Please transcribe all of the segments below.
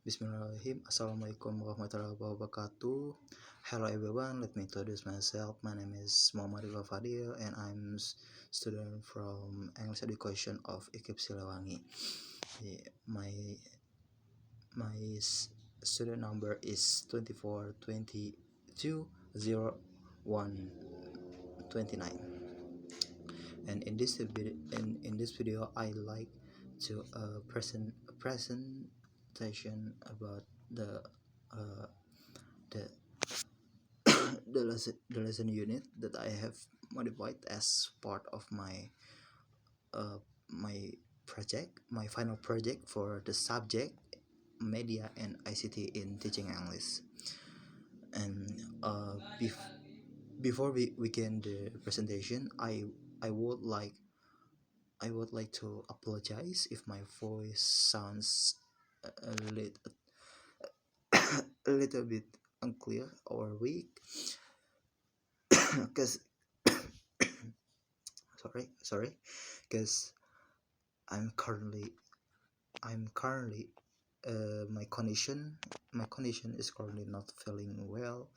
Bismillahirrahmanirrahim. Assalamualaikum warahmatullahi wabarakatuh. Hello everyone, let me introduce myself. My name is Muhammad Fadil and I'm student from English Education of IKIP Siliwangi. My student number is 24220129. And in this video I like to present a presentation about the uh, the the lesson unit that I have modified as part of uh, my final project for the subject media and ICT in teaching English. And before we begin the presentation, I would like to apologize if my voice sounds a little a little bit unclear or weak, because sorry because I'm currently my condition is currently not feeling well.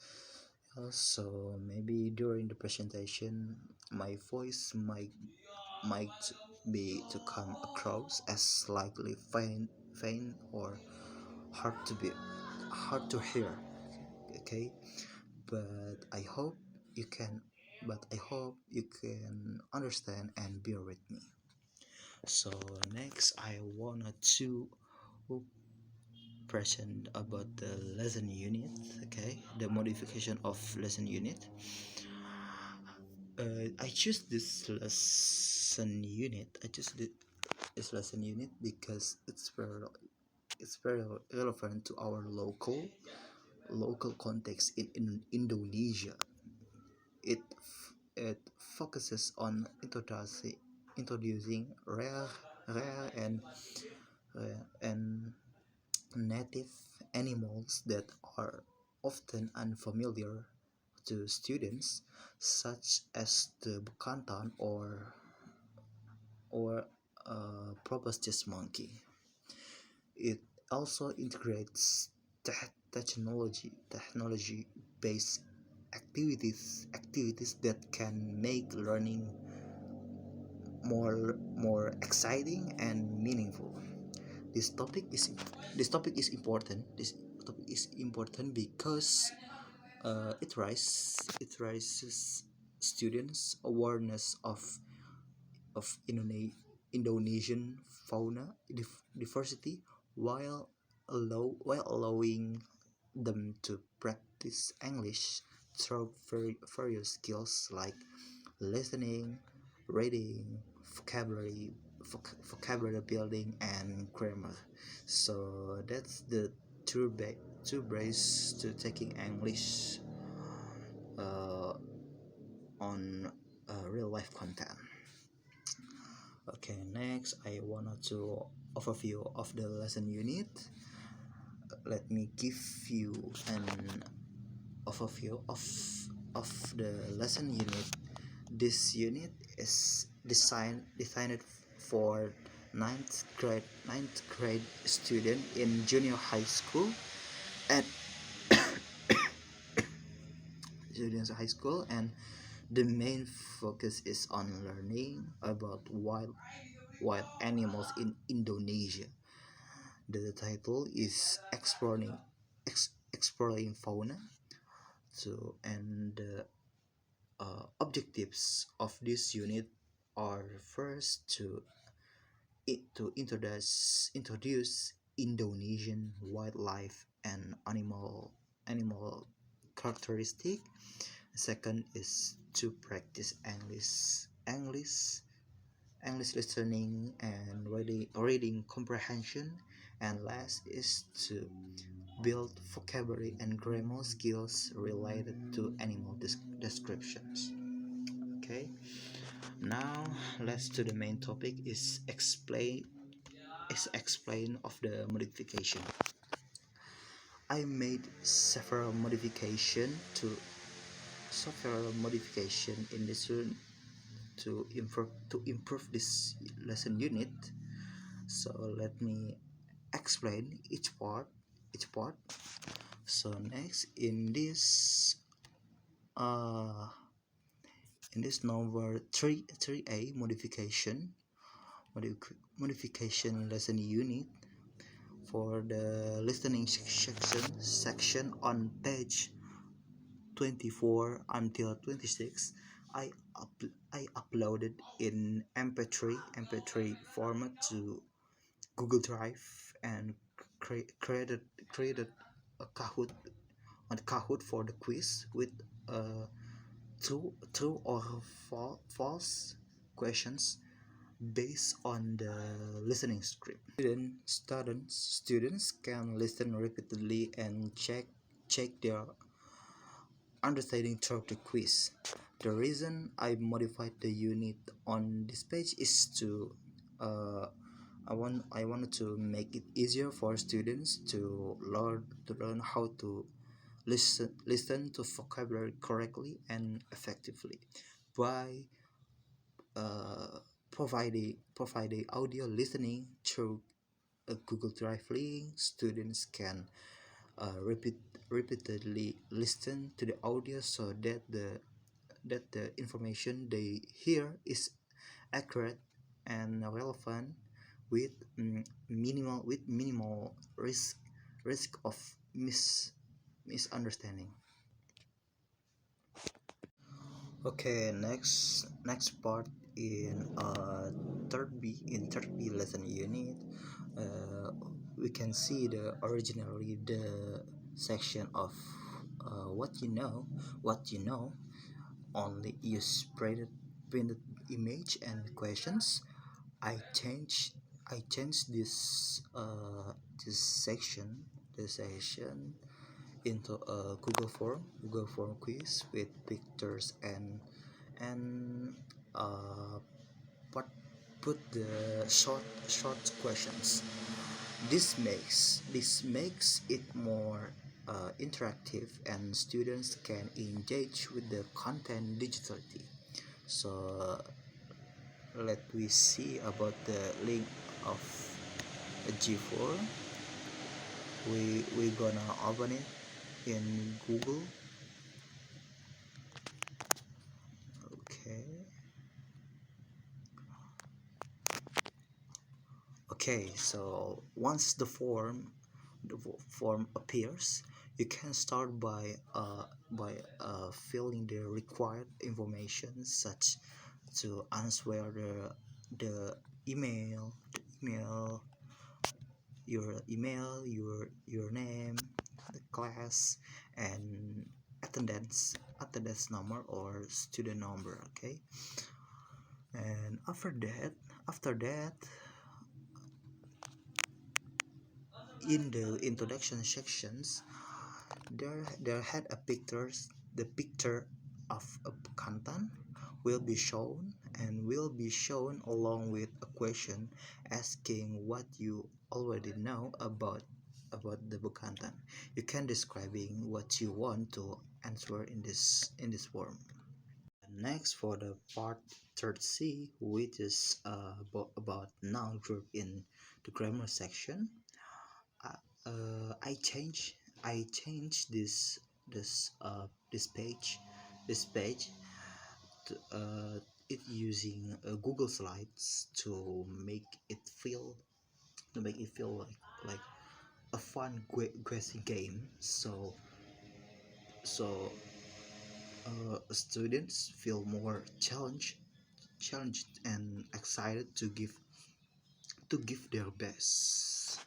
So maybe during the presentation my voice might be to come across as slightly faint or hard to hear. Okay, but I hope you can understand and bear with me. So next I wanted to present about the lesson unit. Okay, the modification of lesson unit. I choose this lesson unit because it's very relevant to our local context in Indonesia. It focuses on introducing rare and native animals that are often unfamiliar to students, such as the bukantan or proboscis monkey. It also integrates technology-based activities that can make learning more exciting and meaningful. This topic is important. This topic is important because it raises students' awareness of Indonesian fauna diversity while allowing them to practice English through various skills like listening, reading, vocabulary building, and grammar. So that's the two ways to taking English uh, on real life content. Okay, next I wanted to overview of the lesson unit. Let me give you an overview of the lesson unit. This unit is designed for ninth grade student in junior high school and and the main focus is on learning about wild animals in Indonesia. The title is exploring fauna. So, and the objectives of this unit are first to introduce Indonesian wildlife and animal characteristic. Second is to practice English listening and reading comprehension, and last is to build vocabulary and grammar skills related to animal descriptions. Okay, now let's to the main topic is explain of the modification. I made several modification in this unit to improve this lesson unit. So let me explain each part each part. So next uh in this number 3a modification lesson unit, for the listening section on page 24 until 26, I I uploaded in mp3 format to Google Drive, and created a Kahoot for the quiz with true or false questions based on the listening script. Students can listen repeatedly and check their understanding through the quiz. The reason I modified the unit on this page is uh, I wanted to make it easier for students to learn how to listen to vocabulary correctly and effectively by providing audio listening through a Google Drive link. Students can repeatedly listen to the audio so that the information they hear is accurate and relevant with minimal risk of misunderstanding. Okay, next part in third B lesson unit, uh, we can see the section of what you know. Only use printed image and questions. I changed this section into a Google Form quiz with pictures and uh, put put the short questions. This makes it more interactive, and students can engage with the content digitally. So let we see about the link of a G4. We gonna open it in Google. Okay. Okay, so once the form appears, you can start by filling the required information, such to answer the email, your name, the class, and attendance number or student number. Okay, and after that, in the introduction sections, there had a picture of a bekantan will be shown along with a question asking what you already know about the bekantan. You can describing what you want to answer in this form. Next, for the part third C, which is about noun group in the grammar section, uh, I changed this page to, it using Google Slides to make it feel like a fun guessing game. So students feel more challenged and excited to give their best.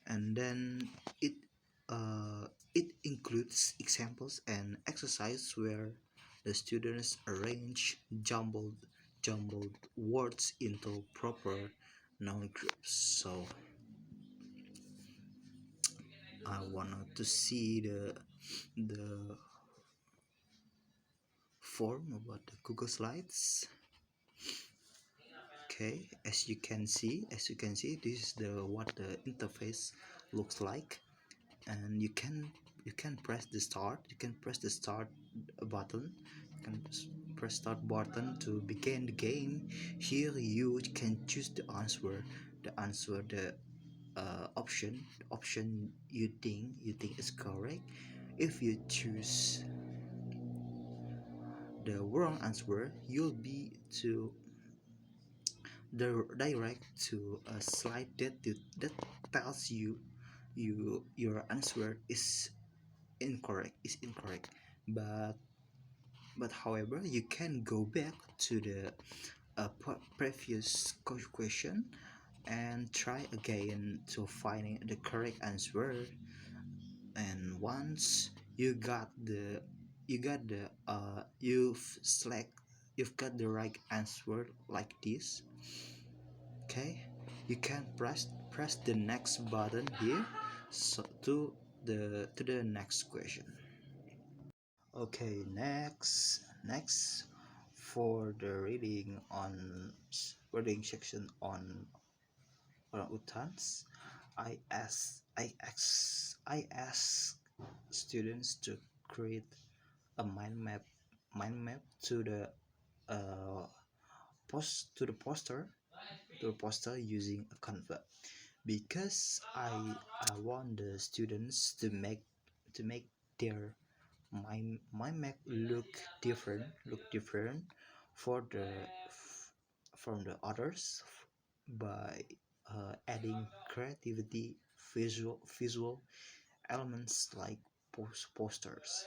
And then it includes examples and exercise where the students arrange jumbled words into proper noun groups. So I wanted to see the form about the Google Slides. Okay, as you can see, this is what the interface looks like. And you can press the start button. You can press start button to begin the game. Here you can choose the answer the option you think is correct. If you choose the wrong answer, you'll be to direct to a slide that tells your answer is incorrect. But however, you can go back to the previous question and try again to finding the correct answer. And once you've got the right answer like this, okay, you can press the next button here, so to the next question. Okay, next for the reading section on orangutans. I ask students to create a mind map to the uh, poster using a Canva, because I want the students to make their mind map look different for from the others, by adding creativity, visual elements like posters.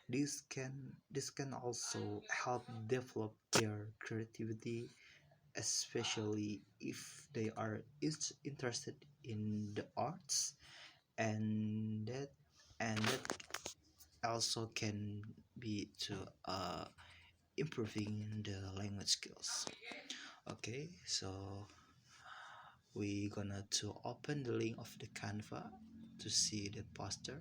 This can also help develop their creativity, especially if they are interested in the arts, and that also can be to improving the language skills. Okay, so we gonna to open the link of the Canva to see the poster.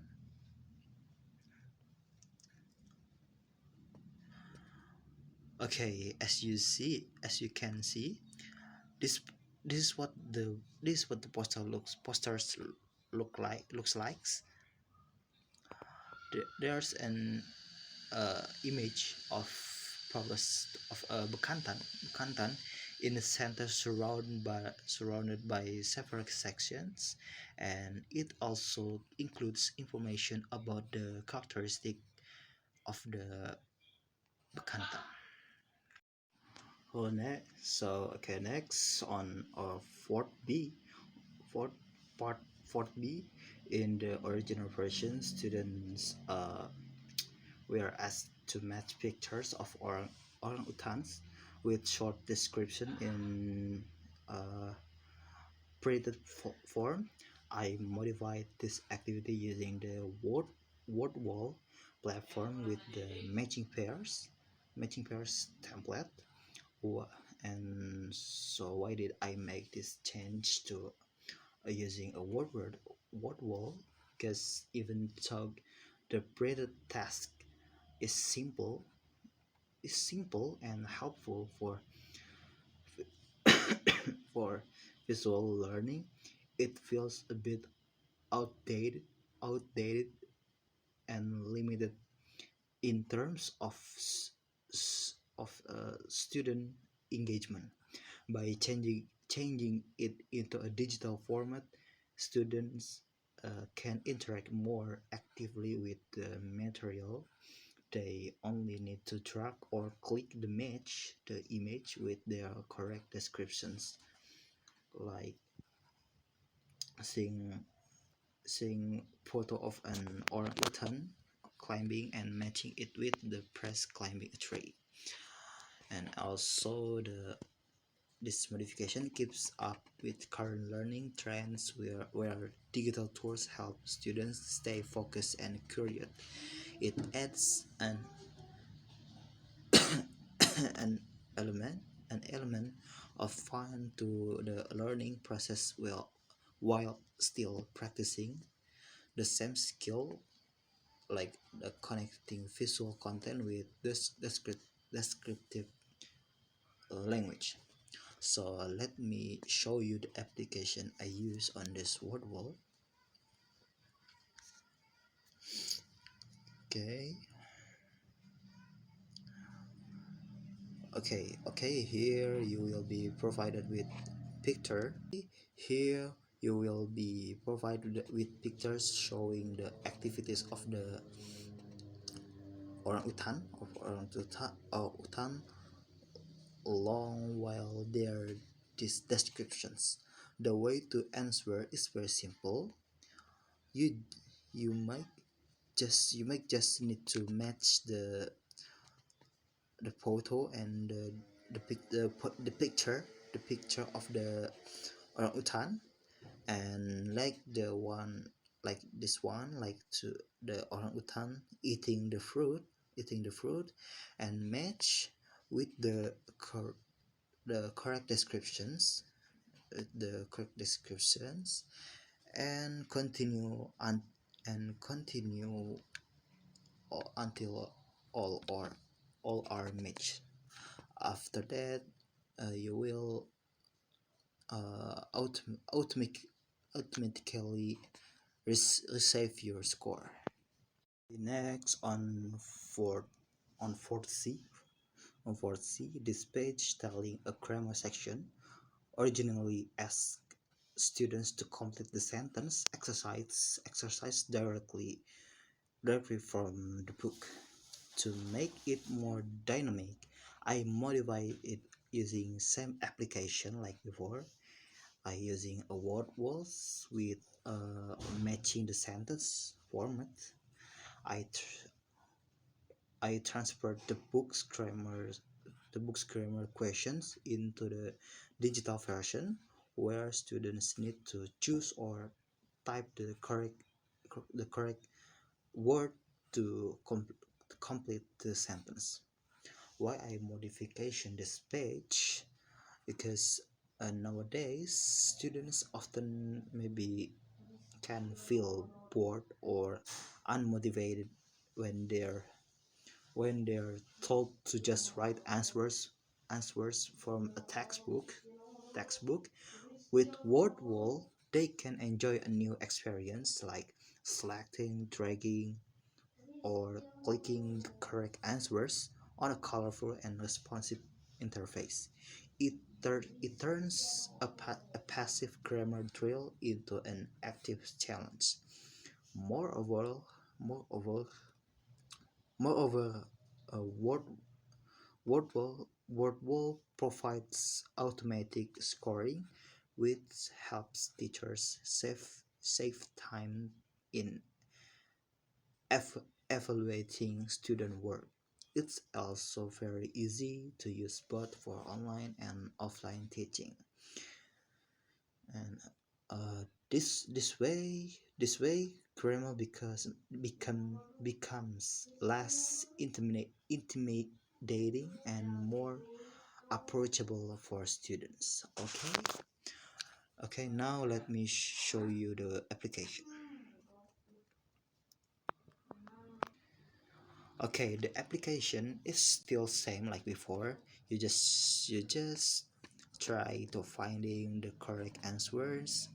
Okay, as you can see, this this is what the posters looks like. There's an image of progress of Bukantan in the center, surrounded by several sections, and it also includes information about the characteristic of the Bukantan. Next on fourth B, fourth part fourth B, in the original version, students were asked to match pictures of orangutans with short description in printed form. I modified this activity using the word wall platform with the matching pairs template. And so why did I make this change to using a word wall? Because even though the printed task is simple and helpful for visual learning, it feels a bit outdated and limited in terms of student engagement. By changing it into a digital format, students can interact more actively with the material. They only need to drag or click the image with their correct descriptions, like seeing photo of an orangutan climbing and matching it with the press climbing a tree. And also this modification keeps up with current learning trends, where digital tools help students stay focused and curious. It adds an element an element of fun to the learning process, while still practicing the same skill, like the connecting visual content with this descriptive language. So let me show you the application I use on this word wall. Okay. Okay, here you will be provided with picture. Here You will be provided with pictures showing the activities of the orang utan along while their descriptions. The way to answer is very simple. You you might just need to match the photo and the picture of the orangutan, and like this one, like to the orangutan eating the fruit, and match with the correct descriptions, and continue until all or all are matched. After that, you will automatically receive your score. Next, on fourth C, this page telling a grammar section originally asked students to complete the sentence exercise directly from the book. To make it more dynamic, I modified it using same application like before. I using a word walls with matching the sentence format. I tr- I transferred the book's grammar questions into the digital version, where students need to choose or type the correct word to complete the sentence. Why I modification this page? Because nowadays students often maybe can feel bored or unmotivated when they're told to just write answers from a textbook. With word wall, they can enjoy a new experience like selecting, dragging, or clicking the correct answers on a colorful and responsive interface. It turns a passive grammar drill into an active challenge. Moreover, moreover, moreover, word Wordwall provides automatic scoring, which helps teachers save time in evaluating student work. It's also very easy to use both for online and offline teaching. And this way grammar becomes less intimidating and more approachable for students. Okay, now let me show you the application. Okay, the application is still same like before. You just try to finding the correct answers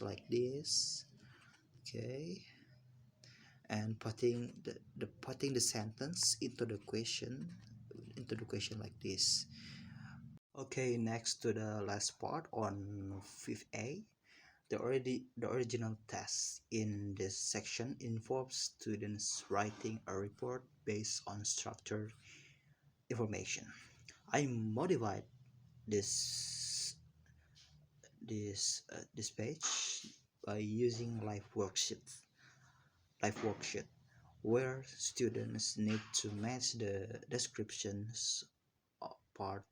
like this. Okay, and putting the sentence into the question like this. Okay, next to the last part on 5A. The original test in this section involves students writing a report based on structured information. I modified this this page by using live worksheet, where students need to match the descriptions of parts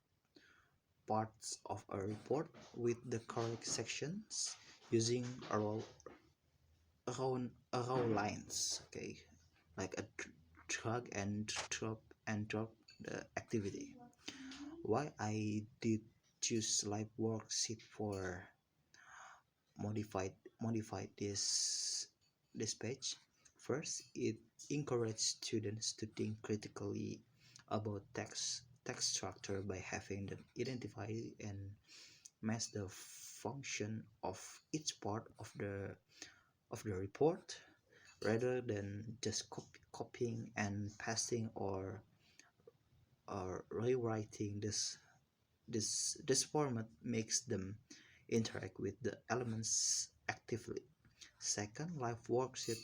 of a report with the correct sections using row lines. Okay, like a drag and drop the activity. Why I did choose live worksheet for modified modified this page? First, it encourages students to think critically about text structure by having them identify and match the function of each part of the report, rather than just copying and pasting or rewriting. This format makes them interact with the elements actively. Second, life worksheet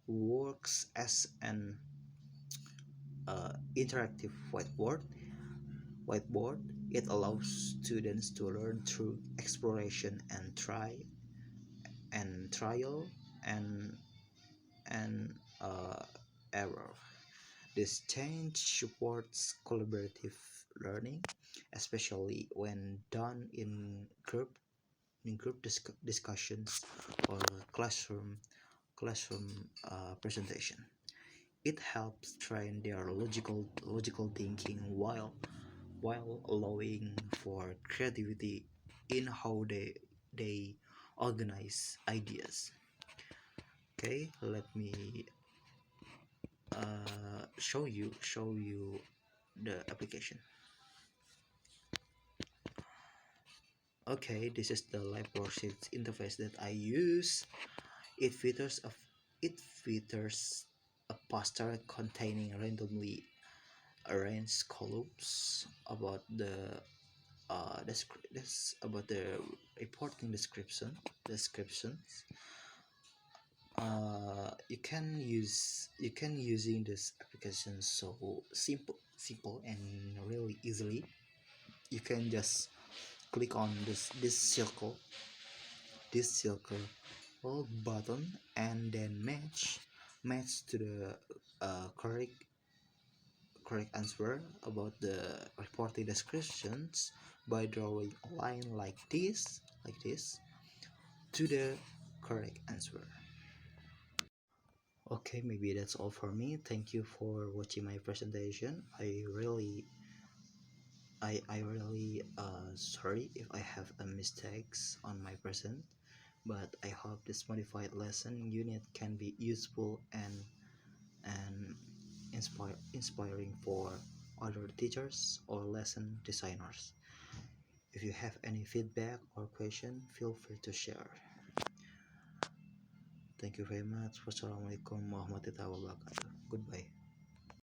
works as an interactive whiteboard. It allows students to learn through exploration and trial and and error. This change supports collaborative learning, especially when done in group discussions or classroom presentation. It helps train their logical thinking while allowing for creativity in how they organize ideas. Okay, let me show you the application. Okay, this is the live worksheet interface that I use. It features a poster containing randomly arranged columns about the reporting descriptions. You can using this application so simple and really easily. You can just click on this circle button and then match to the correct answer about the reporting descriptions by drawing a line like this to the correct answer. Okay, maybe that's all for me. Thank you for watching my presentation. I really sorry if I have a mistakes on my present, but I hope this modified lesson unit can be useful and inspiring for other teachers or lesson designers. If you have any feedback or question, feel free to share. Thank you very much. Wassalamualaikum warahmatullahi wabarakatuh. Goodbye.